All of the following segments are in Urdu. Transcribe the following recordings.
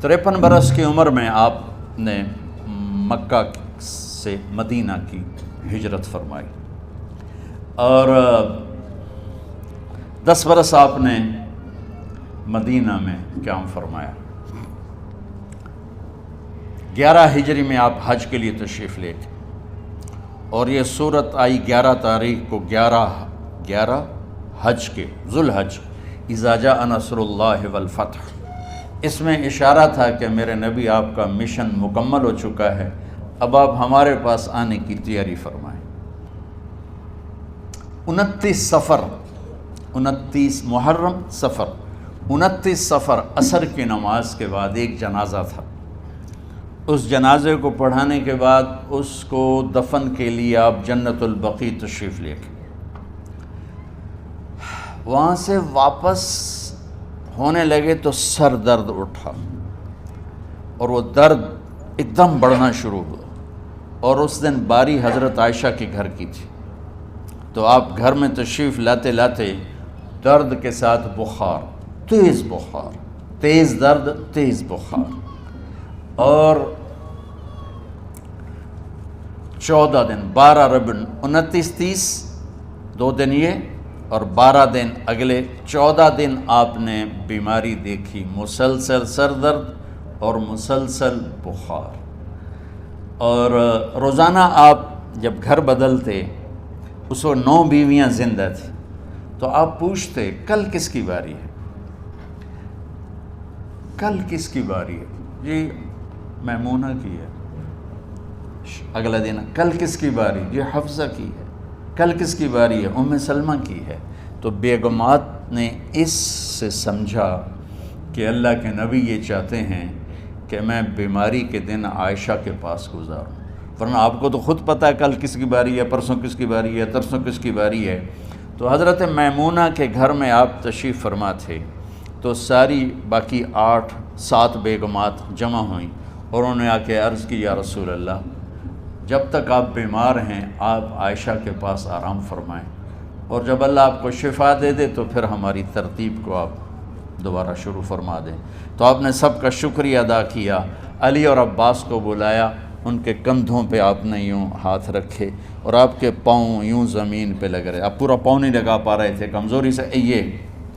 53 برس کی عمر میں آپ نے مکہ سے مدینہ کی ہجرت فرمائی، اور 10 برس آپ نے مدینہ میں قیام فرمایا۔ 11 ہجری میں آپ حج کے لیے تشریف لے گئے، اور یہ صورت آئی 11 تاریخ کو، 11 حج کے، ذوالحج، اذا جاء نصر اللہ والفتح۔ اس میں اشارہ تھا کہ میرے نبی آپ کا مشن مکمل ہو چکا ہے، اب آپ ہمارے پاس آنے کی تیاری فرمائیں۔ 29 صفر، 29 محرم صفر، 29 صفر عصر کی نماز کے بعد ایک جنازہ تھا۔ اس جنازے کو پڑھانے کے بعد اس کو دفن کے لیے آپ جنت البقیع تشریف لے گئے۔ وہاں سے واپس ہونے لگے تو سر درد اٹھا، اور وہ درد ایک دم بڑھنا شروع ہوا، اور اس دن باری حضرت عائشہ کے گھر کی تھی، تو آپ گھر میں تشریف لاتے لاتے درد کے ساتھ بخار، تیز درد، تیز بخار، اور 14 دن، 12 ربیع، 29 30 2 دن یہ، اور 12 دن اگلے 14 دن آپ نے بیماری دیکھی، مسلسل سر درد اور مسلسل بخار۔ اور روزانہ آپ جب گھر بدلتے، اس وقت 9 بیویاں زندہ تھیں، تو آپ پوچھتے کل کس کی باری ہے، کل کس کی باری ہے؟ جی میمونہ کی ہے۔ اگلا دن کل کس کی باری؟ جی حفصہ کی ہے۔ کل کس کی باری ہے؟ ام سلمہ کی ہے۔ تو بیگمات نے اس سے سمجھا کہ اللہ کے نبی یہ چاہتے ہیں کہ میں بیماری کے دن عائشہ کے پاس گزاروں، ورنہ آپ کو تو خود پتہ ہے کل کس کی باری ہے، پرسوں کس کی باری ہے، ترسوں کس کی باری ہے۔ تو حضرت میمونہ کے گھر میں آپ تشریف فرما تھے، تو ساری باقی 7 بیگمات جمع ہوئیں، اور انہوں نے آ کے عرض کی، یا رسول اللہ، جب تک آپ بیمار ہیں آپ عائشہ کے پاس آرام فرمائیں، اور جب اللہ آپ کو شفا دے دے تو پھر ہماری ترتیب کو آپ دوبارہ شروع فرما دیں۔ تو آپ نے سب کا شکریہ ادا کیا، علی اور عباس کو بلایا، ان کے کندھوں پہ آپ نے یوں ہاتھ رکھے، اور آپ کے پاؤں یوں زمین پہ لگ رہے، آپ پورا پاؤں نہیں لگا پا رہے تھے کمزوری سے،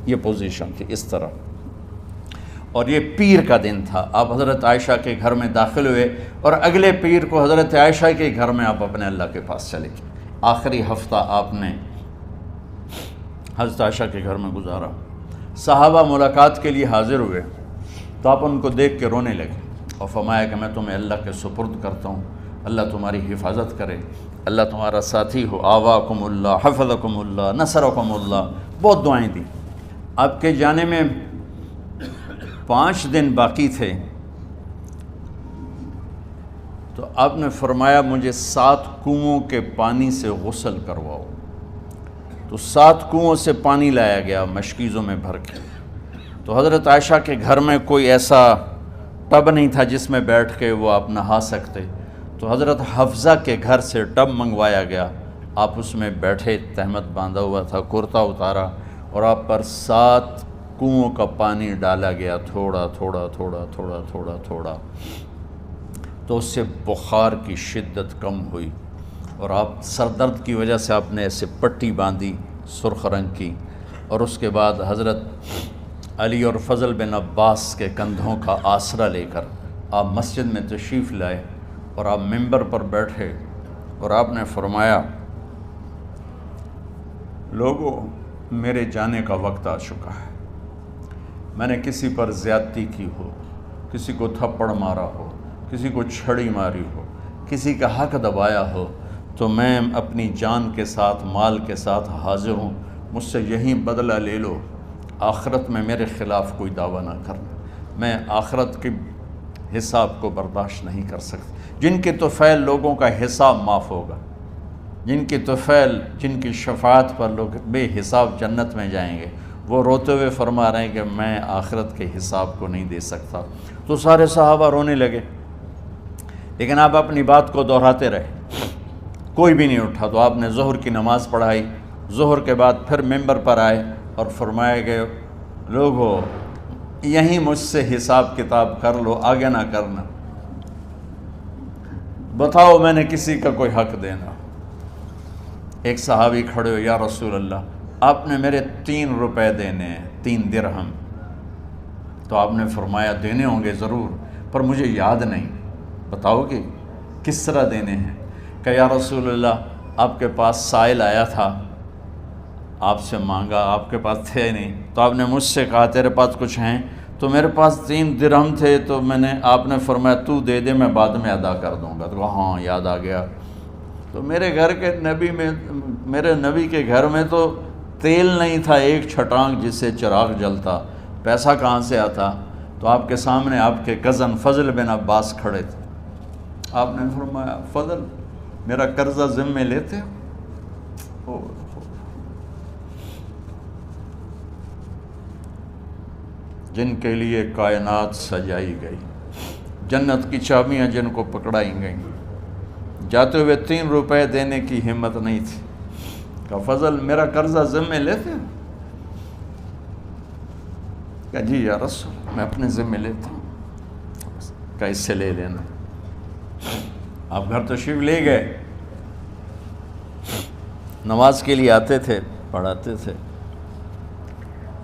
یہ پوزیشن تھی اس طرح۔ اور یہ پیر کا دن تھا، آپ حضرت عائشہ کے گھر میں داخل ہوئے، اور اگلے پیر کو حضرت عائشہ کے گھر میں آپ اپنے اللہ کے پاس چلے گئے۔ آخری ہفتہ آپ نے حضرت عائشہ کے گھر میں گزارا۔ صحابہ ملاقات کے لیے حاضر ہوئے، تو آپ ان کو دیکھ کے رونے لگے، اور فرمایا کہ میں تمہیں اللہ کے سپرد کرتا ہوں، اللہ تمہاری حفاظت کرے، اللہ تمہارا ساتھی ہو، آواکم اللہ، حفظکم اللہ، نصرکم اللہ، بہت دعائیں دیں۔ آپ کے جانے میں 5 دن باقی تھے، تو آپ نے فرمایا مجھے 7 کنوؤں کے پانی سے غسل کرواؤ۔ تو 7 کنوؤں سے پانی لایا گیا مشکیزوں میں بھر کے۔ تو حضرت عائشہ کے گھر میں کوئی ایسا ٹب نہیں تھا جس میں بیٹھ کے وہ آپ نہا سکتے، تو حضرت حفصہ کے گھر سے ٹب منگوایا گیا، آپ اس میں بیٹھے، تہمت باندھا ہوا تھا، کرتا اتارا، اور آپ پر 7 کنوؤں کا پانی ڈالا گیا، تھوڑا تھوڑا تھوڑا تھوڑا تھوڑا تھوڑا، تو اس سے بخار کی شدت کم ہوئی، اور آپ سر درد کی وجہ سے آپ نے ایسے پٹی باندھی سرخ رنگ کی، اور اس کے بعد حضرت علی اور فضل بن عباس کے کندھوں کا آسرا لے کر آپ مسجد میں تشریف لائے، اور آپ ممبر پر بیٹھے، اور آپ نے فرمایا لوگوں میرے جانے کا وقت آ چکا ہے، میں نے کسی پر زیادتی کی ہو، کسی کو تھپڑ مارا ہو، کسی کو چھڑی ماری ہو، کسی کا حق دبایا ہو، تو میں اپنی جان کے ساتھ، مال کے ساتھ حاضر ہوں، مجھ سے یہیں بدلہ لے لو، آخرت میں میرے خلاف کوئی دعویٰ نہ کرنا، میں آخرت کے حساب کو برداشت نہیں کر سکتا۔ جن کے طفیل لوگوں کا حساب معاف ہوگا، جن کی طفیل، جن کی شفاعت پر لوگ بے حساب جنت میں جائیں گے، وہ روتے ہوئے فرما رہے ہیں کہ میں آخرت کے حساب کو نہیں دے سکتا۔ تو سارے صحابہ رونے لگے، لیکن آپ اپنی بات کو دہراتے رہے، کوئی بھی نہیں اٹھا۔ تو آپ نے ظہر کی نماز پڑھائی، ظہر کے بعد پھر ممبر پر آئے اور فرمایا کہ لوگو یہیں مجھ سے حساب کتاب کر لو، آگے نہ کرنا، بتاؤ میں نے کسی کا کوئی حق دینا۔ ایک صحابی کھڑے ہو، یا رسول اللہ آپ نے میرے 3 روپے دینے ہیں، 3 درہم۔ تو آپ نے فرمایا دینے ہوں گے ضرور، پر مجھے یاد نہیں، بتاؤ گے کس طرح دینے ہیں؟ کہ یا رسول اللہ آپ کے پاس سائل آیا تھا، آپ سے مانگا، آپ کے پاس تھے نہیں، تو آپ نے مجھ سے کہا تیرے پاس کچھ ہیں؟ تو میرے پاس 3 درہم تھے، تو آپ نے فرمایا تو دے دے، میں بعد میں ادا کر دوں گا۔ تو کہا ہاں یاد آ گیا۔ تو میرے نبی کے گھر میں تو تیل نہیں تھا، ایک چھٹانگ جس سے چراغ جلتا، پیسہ کہاں سے آتا؟ تو آپ کے سامنے آپ کے کزن فضل بن عباس کھڑے تھے، آپ نے فرمایا فضل میرا قرضہ ذمے لیتے ہو؟ جن کے لیے کائنات سجائی گئی، جنت کی چابیاں جن کو پکڑائی گئیں، جاتے ہوئے 3 روپے دینے کی ہمت نہیں تھی۔ کہا فضل میرا قرضہ ذمے لیتے ہو؟ کہا جی یا رسول میں اپنے ذمے لیتا ہوں۔ کہا اس سے لے لینا۔ آپ گھر تشریف لے گئے، نماز کے لیے آتے تھے، پڑھاتے تھے۔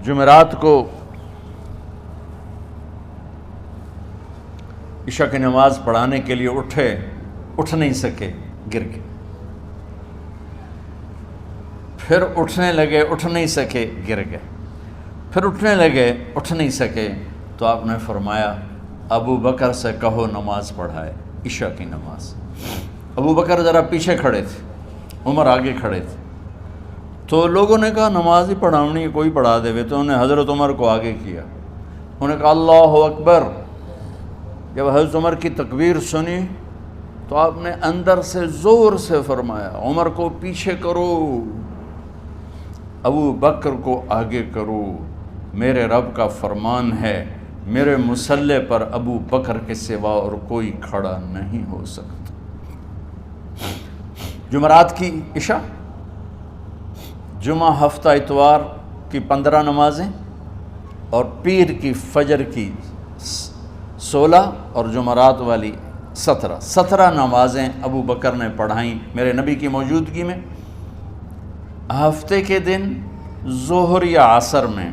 جمعرات کو عشاء کی نماز پڑھانے کے لیے اٹھ نہیں سکے، گر گئے، پھر اٹھنے لگے، اٹھ نہیں سکے، گر گئے، پھر اٹھنے لگے، اٹھ نہیں سکے۔ تو آپ نے فرمایا ابو بکر سے کہو نماز پڑھائے، عشاء کی نماز۔ ابو بکر ذرا پیچھے کھڑے تھے، عمر آگے کھڑے تھے۔ تو لوگوں نے کہا نماز ہی پڑھاونی، کوئی پڑھا دے، تو انہوں نے حضرت عمر کو آگے کیا، انہوں نے کہا اللہ اکبر۔ جب حضرت عمر کی تکبیر سنی تو آپ نے اندر سے زور سے فرمایا عمر کو پیچھے کرو، ابو بکر کو آگے کرو، میرے رب کا فرمان ہے میرے مصلی پر ابو بکر کے سوا اور کوئی کھڑا نہیں ہو سکتا۔ جمعرات کی عشاء، جمعہ ہفتہ اتوار کی 15 نمازیں، اور پیر کی فجر کی 16 اور جمعرات والی 17 نمازیں ابو بکر نے پڑھائیں میرے نبی کی موجودگی میں۔ ہفتے کے دن ظہر یا عصر میں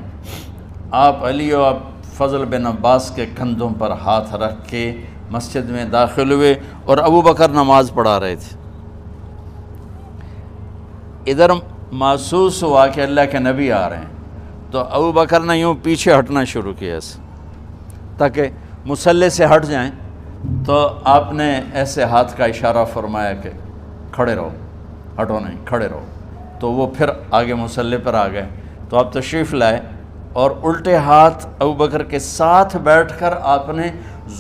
آپ علی و فضل بن عباس کے کندھوں پر ہاتھ رکھ کے مسجد میں داخل ہوئے اور ابو بکر نماز پڑھا رہے تھے۔ ادھر محسوس ہوا کہ اللہ کے نبی آ رہے ہیں، تو ابو بکر نے یوں پیچھے ہٹنا شروع کیا ایسے تاکہ مصلی سے ہٹ جائیں۔ تو آپ نے ایسے ہاتھ کا اشارہ فرمایا کہ کھڑے رہو، ہٹو نہیں، کھڑے رہو۔ تو وہ پھر آگے مصلی پر آ گئے۔ تو آپ تشریف لائے اور الٹے ہاتھ ابو بکر کے ساتھ بیٹھ کر آپ نے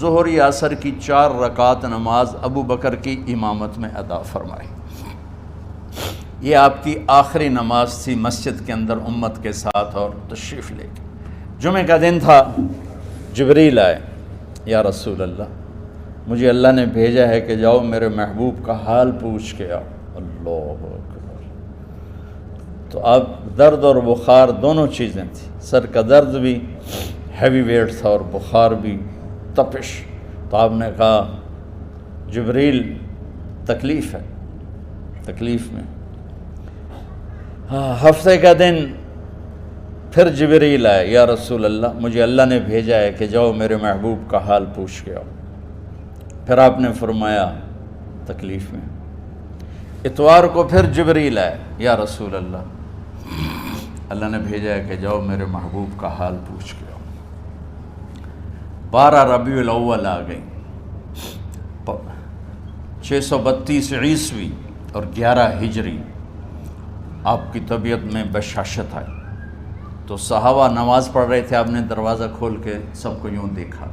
ظہر یا عصر کی 4 رکعت نماز ابو بکر کی امامت میں ادا فرمائی۔ یہ آپ کی آخری نماز تھی مسجد کے اندر امت کے ساتھ اور تشریف لے کے۔ جمعہ کا دن تھا، جبریل آئے، یا رسول اللہ مجھے اللہ نے بھیجا ہے کہ جاؤ میرے محبوب کا حال پوچھ کے آؤ۔ اللہ اکبر۔ تو آپ درد اور بخار دونوں چیزیں تھیں، سر کا درد بھی ہیوی ویٹ تھا اور بخار بھی، تپش۔ تو آپ نے کہا جبریل تکلیف ہے، تکلیف میں۔ ہفتے کا دن پھر جبریل آئے، یا رسول اللہ مجھے اللہ نے بھیجا ہے کہ جاؤ میرے محبوب کا حال پوچھ کے آؤ۔ پھر آپ نے فرمایا تکلیف میں۔ اتوار کو پھر جبریل آئے، یا رسول اللہ نے بھیجا ہے کہ جاؤ میرے محبوب کا حال پوچھ کے آؤ۔ 12 ربیع الاول آ گئی، 632 عیسوی اور 11 ہجری۔ آپ کی طبیعت میں بشاشت آئی، تو صحابہ نماز پڑھ رہے تھے، آپ نے دروازہ کھول کے سب کو یوں دیکھا۔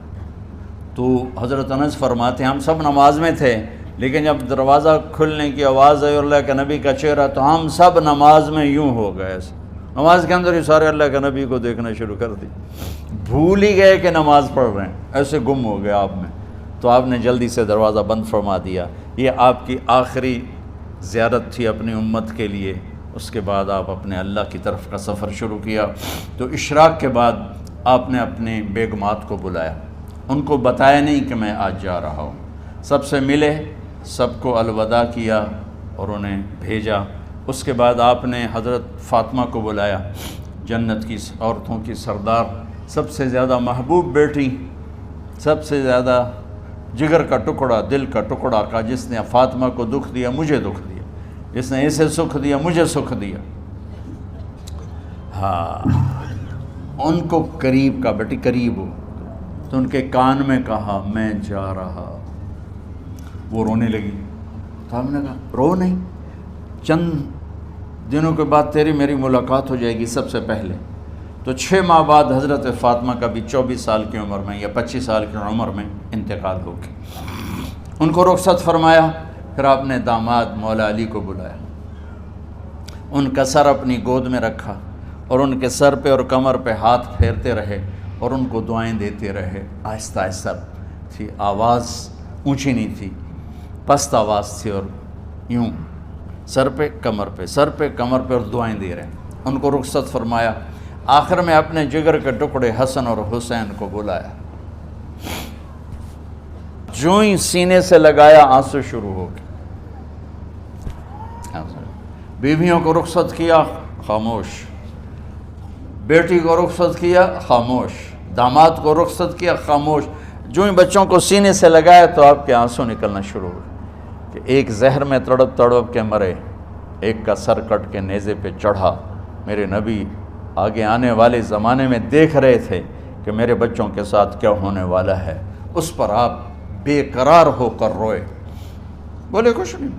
تو حضرت انس فرماتے ہیں ہم سب نماز میں تھے، لیکن جب دروازہ کھلنے کی آواز آئی اور اللہ کے نبی کا چہرہ، تو ہم سب نماز میں یوں ہو گئے، نماز کے اندر ہی سارے اللہ کے نبی کو دیکھنا شروع کر دی، بھول ہی گئے کہ نماز پڑھ رہے ہیں، ایسے گم ہو گئے آپ میں۔ تو آپ نے جلدی سے دروازہ بند فرما دیا۔ یہ آپ کی آخری زیارت تھی اپنی امت کے لیے۔ اس کے بعد آپ اپنے اللہ کی طرف کا سفر شروع کیا۔ تو اشراق کے بعد آپ نے اپنی بیگمات کو بلایا، ان کو بتایا نہیں کہ میں آج جا رہا ہوں، سب سے ملے، سب کو الوداع کیا اور انہیں بھیجا۔ اس کے بعد آپ نے حضرت فاطمہ کو بلایا، جنت کی عورتوں کی سردار، سب سے زیادہ محبوب بیٹی، سب سے زیادہ جگر کا ٹکڑا، دل کا ٹکڑا کا، جس نے فاطمہ کو دکھ دیا مجھے دکھ دیا، جس نے اسے سکھ دیا مجھے سکھ دیا۔ ہاں، ان کو قریب کا، بیٹی قریب ہو، تو ان کے کان میں کہا میں جا رہا۔ وہ رونے لگی، تو ہم نے کہا رو نہیں، چند دنوں کے بعد تیری میری ملاقات ہو جائے گی سب سے پہلے۔ تو 6 ماہ بعد حضرت فاطمہ کا بھی 24 سال کی عمر میں یا 25 سال کی عمر میں انتقال ہو گیا۔ ان کو رخصت فرمایا، پھر آپ نے داماد مولا علی کو بلایا، ان کا سر اپنی گود میں رکھا اور ان کے سر پہ اور کمر پہ ہاتھ پھیرتے رہے اور ان کو دعائیں دیتے رہے۔ آہستہ آہستہ تھی، آواز اونچی نہیں تھی، پست آواز تھی، اور یوں سر پہ کمر پہ، سر پہ کمر پہ، اور دعائیں دے رہے ہیں۔ ان کو رخصت فرمایا، آخر میں اپنے جگر کے ٹکڑے حسن اور حسین کو بلایا، جو ہی سینے سے لگایا آنسو شروع ہو گئے۔ بیویوں کو رخصت کیا، خاموش، بیٹی کو رخصت کیا، خاموش، داماد کو رخصت کیا، خاموش۔ جو ہی بچوں کو سینے سے لگایا تو آپ کے آنسو نکلنا شروع ہوئے کہ ایک زہر میں تڑپ تڑپ کے مرے، ایک کا سر کٹ کے نیزے پہ چڑھا۔ میرے نبی آگے آنے والے زمانے میں دیکھ رہے تھے کہ میرے بچوں کے ساتھ کیا ہونے والا ہے، اس پر آپ بے قرار ہو کر روئے، بولے کچھ نہیں۔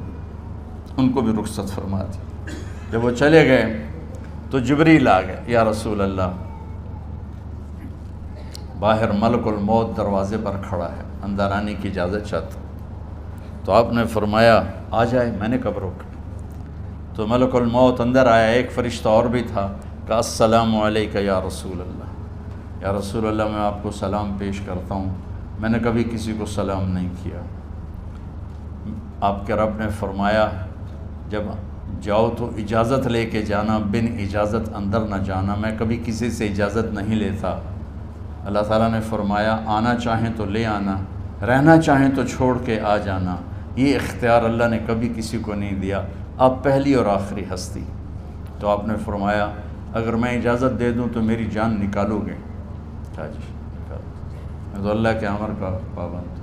ان کو بھی رخصت فرما دی۔ جب وہ چلے گئے تو جبریل آ گئے، یا رسول اللہ، باہر ملک الموت دروازے پر کھڑا ہے، اندر آنے کی اجازت چاہتا۔ تو آپ نے فرمایا آ جائے، میں نے کب روکا؟ تو ملک الموت اندر آیا، ایک فرشتہ اور بھی تھا، کہا السلام علیکہ یا رسول اللہ، یا رسول اللہ میں آپ کو سلام پیش کرتا ہوں، میں نے کبھی کسی کو سلام نہیں کیا۔ آپ کے رب نے فرمایا جب جاؤ تو اجازت لے کے جانا، بن اجازت اندر نہ جانا، میں کبھی کسی سے اجازت نہیں لیتا۔ اللہ تعالیٰ نے فرمایا آنا چاہیں تو لے آنا، رہنا چاہیں تو چھوڑ کے آ جانا، یہ اختیار اللہ نے کبھی کسی کو نہیں دیا، آپ پہلی اور آخری ہستی۔ تو آپ نے فرمایا اگر میں اجازت دے دوں تو میری جان نکالو گے؟ کہا جی نکالو، میں تو اللہ کے امر کا پابند۔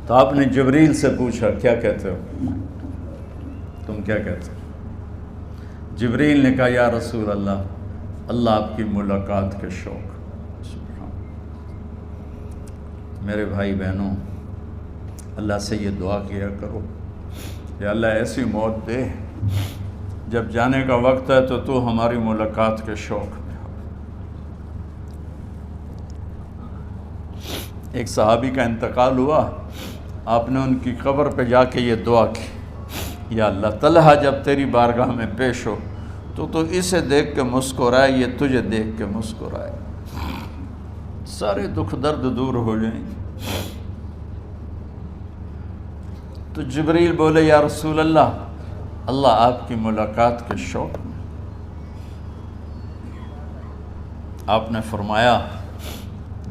تو آپ نے جبریل سے پوچھا کیا کہتے ہو، تم کیا کہتے ہو؟ جبریل نے کہا یا رسول اللہ، اللہ آپ کی ملاقات کے شوق۔ میرے بھائی بہنوں، اللہ سے یہ دعا کیا کرو کہ اللہ ایسی موت دے جب جانے کا وقت ہے تو ہماری ملاقات کے شوق میں ہو۔ ایک صحابی کا انتقال ہوا، آپ نے ان کی قبر پہ جا کے یہ دعا کی، یا اللہ طلحہ جب تیری بارگاہ میں پیش ہو تو اسے دیکھ کے مسکرائے، یہ تجھے دیکھ کے مسکرائے، سارے دکھ درد دور ہو جائیں گے۔ تو جبریل بولے یا رسول اللہ، اللہ آپ کی ملاقات کے شوق میں۔ آپ نے فرمایا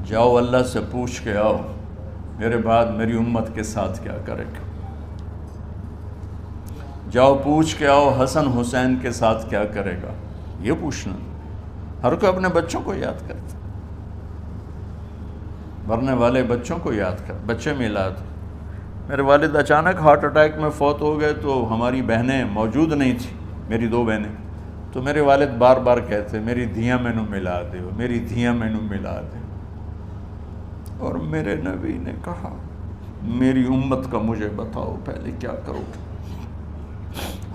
جاؤ اللہ سے پوچھ کے آؤ میرے بعد میری امت کے ساتھ کیا کرے گا، جاؤ پوچھ کے آؤ حسن حسین کے ساتھ کیا کرے گا۔ یہ پوچھنا، ہر کوئی اپنے بچوں کو یاد کرتا، مرنے والے بچوں کو یاد کر، بچے میلاد۔ میرے والد اچانک ہارٹ اٹیک میں فوت ہو گئے تو ہماری بہنیں موجود نہیں تھیں، میری 2 بہنیں، تو میرے والد بار بار کہتے میری دھیاں مینوں ملا دیو، میری دھیاں مینوں ملا دیو، اور میرے نبی نے کہا میری امت کا مجھے بتاؤ پہلے کیا کرو گے۔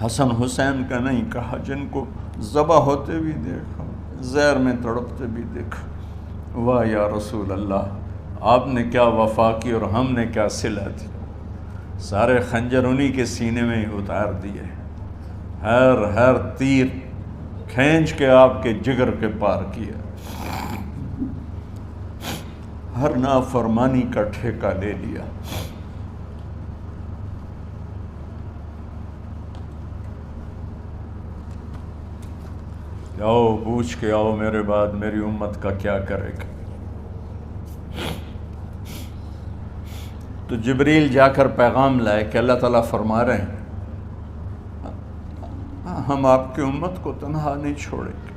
حسن حسین کا نہیں کہا، جن کو ذبح ہوتے بھی دیکھا، زہر میں تڑپتے بھی دیکھا۔ واہ یا رسول اللہ، آپ نے کیا وفا کی اور ہم نے کیا صلہ دی، سارے خنجر انہی کے سینے میں ہی اتار دیے، ہر تیر کھینچ کے آپ کے جگر کے پار کیا، ہر نافرمانی کا ٹھیکہ لے لیا۔ آؤ پوچھ کے آؤ میرے بعد میری امت کا کیا کرے گا. تو جبریل جا کر پیغام لائے کہ اللہ تعالیٰ فرما رہے ہیں ہم آپ کی امت کو تنہا نہیں چھوڑیں گے.